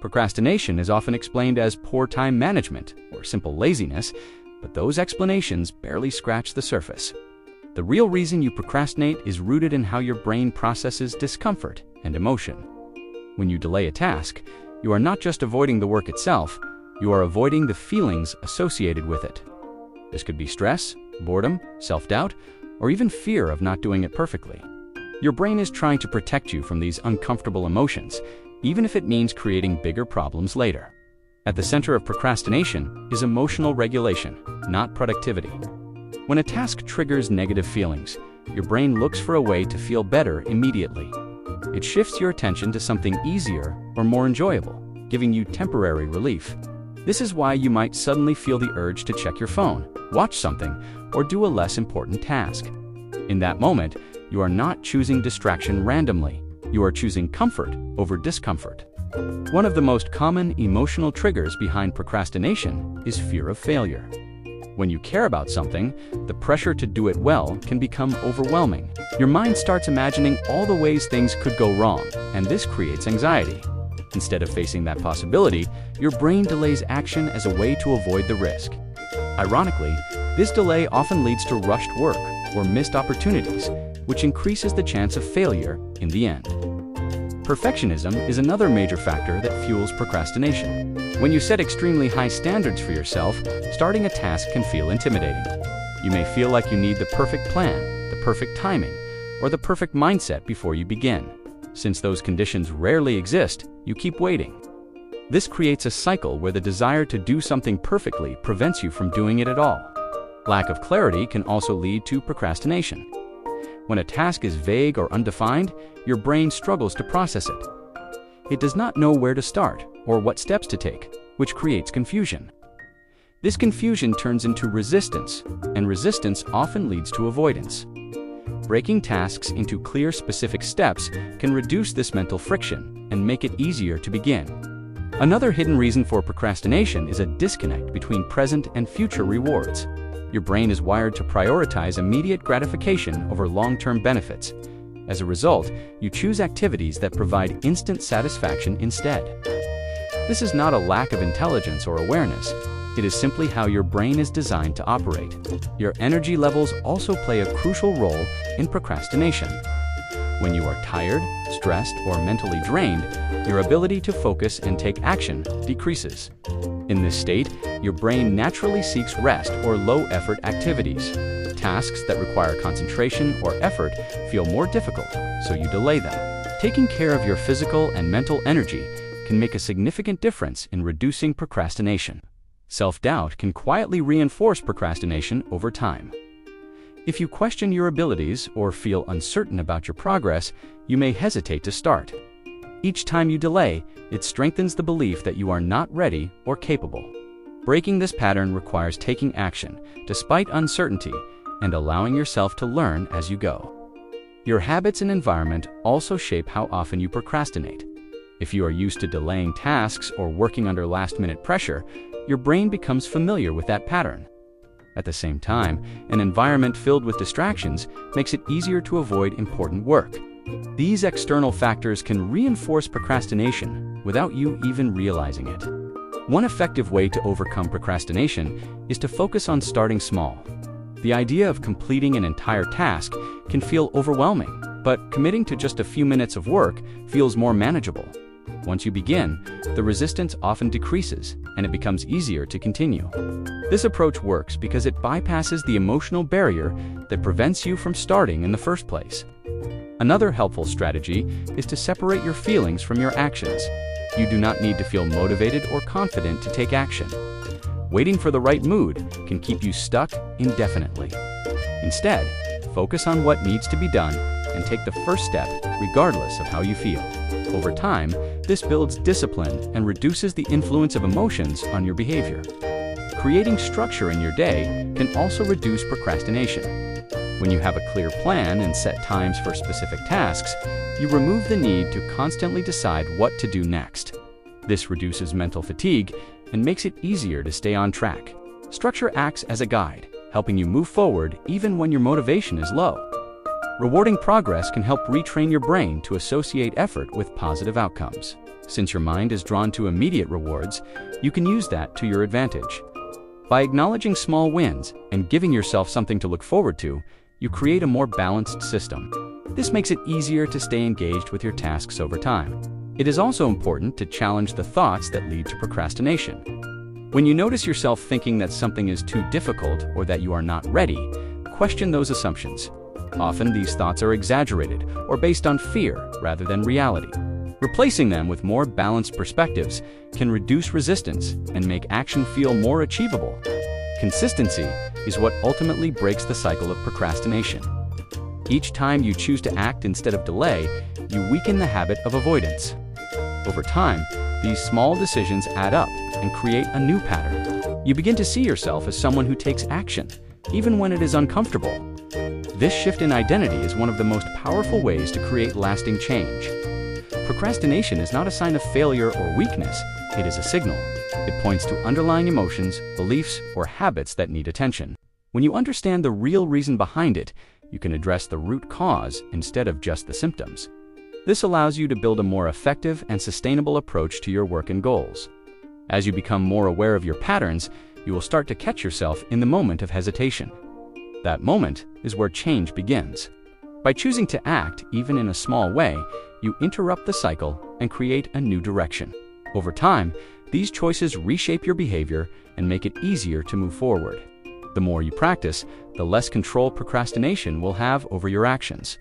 Procrastination is often explained as poor time management or simple laziness, but those explanations barely scratch the surface. The real reason you procrastinate is rooted in how your brain processes discomfort and emotion. When you delay a task, you are not just avoiding the work itself, you are avoiding the feelings associated with it. This could be stress, boredom, self-doubt, or even fear of not doing it perfectly. Your brain is trying to protect you from these uncomfortable emotions, even if it means creating bigger problems later. At the center of procrastination is emotional regulation, not productivity. When a task triggers negative feelings, your brain looks for a way to feel better immediately. It shifts your attention to something easier or more enjoyable, giving you temporary relief. This is why you might suddenly feel the urge to check your phone, watch something, or do a less important task. In that moment, you are not choosing distraction randomly. You are choosing comfort over discomfort. One of the most common emotional triggers behind procrastination is fear of failure. When you care about something, the pressure to do it well can become overwhelming. Your mind starts imagining all the ways things could go wrong, and this creates anxiety. Instead of facing that possibility, your brain delays action as a way to avoid the risk. Ironically, this delay often leads to rushed work or missed opportunities, which increases the chance of failure in the end. Perfectionism is another major factor that fuels procrastination. When you set extremely high standards for yourself, starting a task can feel intimidating. You may feel like you need the perfect plan, the perfect timing, or the perfect mindset before you begin. Since those conditions rarely exist, you keep waiting. This creates a cycle where the desire to do something perfectly prevents you from doing it at all. Lack of clarity can also lead to procrastination. When a task is vague or undefined, your brain struggles to process it. It does not know where to start or what steps to take, which creates confusion. This confusion turns into resistance, and resistance often leads to avoidance. Breaking tasks into clear, specific steps can reduce this mental friction and make it easier to begin. Another hidden reason for procrastination is a disconnect between present and future rewards. Your brain is wired to prioritize immediate gratification over long-term benefits. As a result, you choose activities that provide instant satisfaction instead. This is not a lack of intelligence or awareness. It is simply how your brain is designed to operate. Your energy levels also play a crucial role in procrastination. When you are tired, stressed, or mentally drained, your ability to focus and take action decreases. In this state, your brain naturally seeks rest or low-effort activities. Tasks that require concentration or effort feel more difficult, so you delay them. Taking care of your physical and mental energy can make a significant difference in reducing procrastination. Self-doubt can quietly reinforce procrastination over time. If you question your abilities or feel uncertain about your progress, you may hesitate to start. Each time you delay, it strengthens the belief that you are not ready or capable. Breaking this pattern requires taking action, despite uncertainty, and allowing yourself to learn as you go. Your habits and environment also shape how often you procrastinate. If you are used to delaying tasks or working under last-minute pressure, your brain becomes familiar with that pattern. At the same time, an environment filled with distractions makes it easier to avoid important work. These external factors can reinforce procrastination without you even realizing it. One effective way to overcome procrastination is to focus on starting small. The idea of completing an entire task can feel overwhelming, but committing to just a few minutes of work feels more manageable. Once you begin, the resistance often decreases, and it becomes easier to continue. This approach works because it bypasses the emotional barrier that prevents you from starting in the first place. Another helpful strategy is to separate your feelings from your actions. You do not need to feel motivated or confident to take action. Waiting for the right mood can keep you stuck indefinitely. Instead, focus on what needs to be done and take the first step regardless of how you feel. Over time, this builds discipline and reduces the influence of emotions on your behavior. Creating structure in your day can also reduce procrastination. When you have a clear plan and set times for specific tasks, you remove the need to constantly decide what to do next. This reduces mental fatigue and makes it easier to stay on track. Structure acts as a guide, helping you move forward even when your motivation is low. Rewarding progress can help retrain your brain to associate effort with positive outcomes. Since your mind is drawn to immediate rewards, you can use that to your advantage. By acknowledging small wins and giving yourself something to look forward to, you create a more balanced system. This makes it easier to stay engaged with your tasks over time. It is also important to challenge the thoughts that lead to procrastination. When you notice yourself thinking that something is too difficult or that you are not ready, question those assumptions. Often these thoughts are exaggerated or based on fear rather than reality. Replacing them with more balanced perspectives can reduce resistance and make action feel more achievable. Consistency is what ultimately breaks the cycle of procrastination. Each time you choose to act instead of delay, you weaken the habit of avoidance. Over time, these small decisions add up and create a new pattern. You begin to see yourself as someone who takes action, even when it is uncomfortable. This shift in identity is one of the most powerful ways to create lasting change. Procrastination is not a sign of failure or weakness, it is a signal. It points to underlying emotions, beliefs, or habits that need attention. When you understand the real reason behind it, you can address the root cause instead of just the symptoms. This allows you to build a more effective and sustainable approach to your work and goals. As you become more aware of your patterns, you will start to catch yourself in the moment of hesitation. That moment is where change begins. By choosing to act, even in a small way, you interrupt the cycle and create a new direction. Over time, these choices reshape your behavior and make it easier to move forward. The more you practice, the less control procrastination will have over your actions.